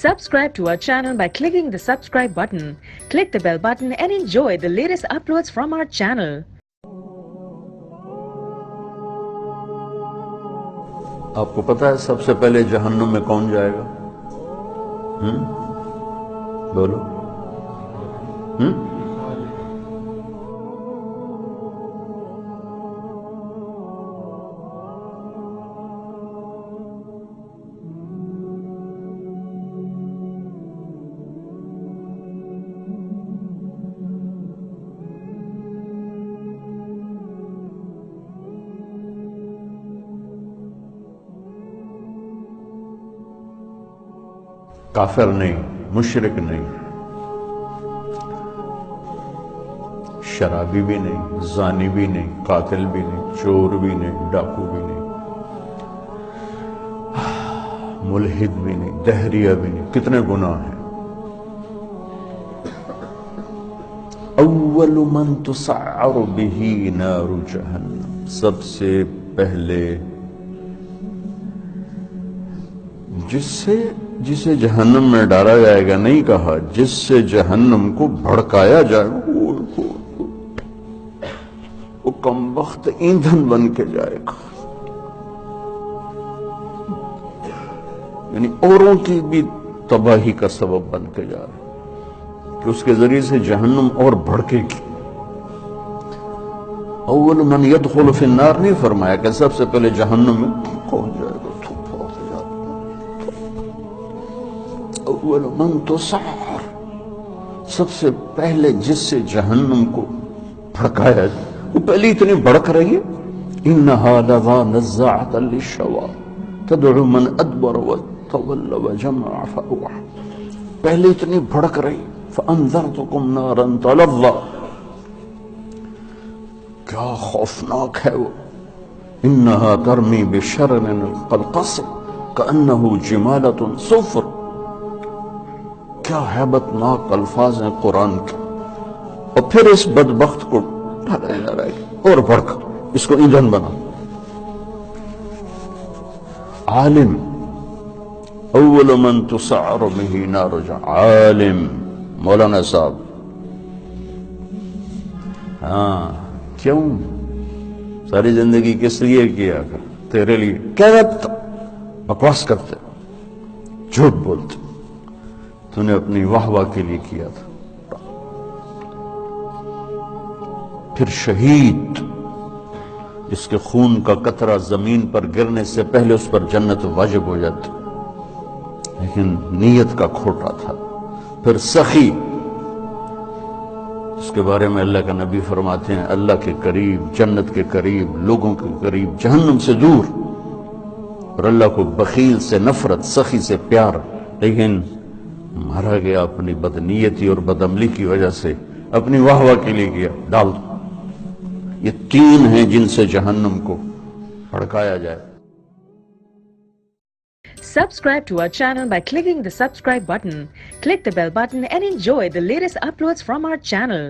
Subscribe to our channel by clicking the subscribe button. Click the bell button and enjoy the latest uploads from our channel. आपको पता है सबसे पहले जहन्नुम में कौन जाएगा? बोलो। काफिर नहीं, मुशरिक नहीं, शराबी भी नहीं, जानी भी नहीं, कातिल भी नहीं, चोर भी नहीं, डाकू भी नहीं, मुल्हिद भी नहीं, दहरिया भी नहीं। कितने गुनाह हैं। अव्वलु मन तुसअरु बिही नारु जहन्नम, सबसे पहले जिसे जहन्नम में डाला जाएगा, नहीं कहा जिससे जहन्नम को भड़काया जाएगा, वो कमबख्त ईंधन बन के जाएगा, यानी औरों की भी तबाही का सबब बन के जा रहा है कि उसके जरिए से जहन्नम और भड़केगी। अव्वल मन यदखुलु फिन्नार नहीं फरमाया कि सबसे पहले जहन्नम में कौन जाएगा। मन तो सार, सबसे पहले जिससे जहन्नम को भड़काया जाए, वो पहले इतनी भड़क रही है। इन्नहा लज़ा नज़्ज़ाअतन लिश्शवा तदअु मन अदबर व तवल्ला व जमअ फअवा, पहले इतनी भड़क रही। फअनज़रतुकुम नारन तलज़्ज़ा, क्या खौफनाक है वो। इन्नहा तरमी बिशररिन कलक़स्र कअन्नहु जिमालतुन सुफ़्र, क्या हैबतनाक अल्फाज हैं कुरान के। और फिर इस बदबख्त को ढाला जा रहा है और भड़क, इसको ईंधन बना। आलिम, अव्वल मन तुसअरु बिही नारु जहन्नम, आलिम मौलाना साहब। हाँ, क्यों सारी जिंदगी किस लिए किया कर? तेरे लिए। क्या बकवास करते, झूठ बोलते, तूने अपनी वाहवा के लिए किया था। फिर शहीद, जिसके खून का कतरा जमीन पर गिरने से पहले उस पर जन्नत वाजिब हो जाती, लेकिन नीयत का खोटा था। फिर सखी, जिसके बारे में अल्लाह का नबी फरमाते हैं अल्लाह के करीब, जन्नत के करीब, लोगों के करीब, जहन्नम से दूर। और अल्लाह को बखील से नफरत, सखी से प्यार, लेकिन मारा गया अपनी बदनीयती और बदअमली की वजह से, अपनी वाहवा के लिए किया। डाल दो। ये तीन हैं जिनसे जहन्नम को भड़काया जाए। Subscribe to our channel by clicking the subscribe button. Click the bell button and enjoy the latest uploads from our channel.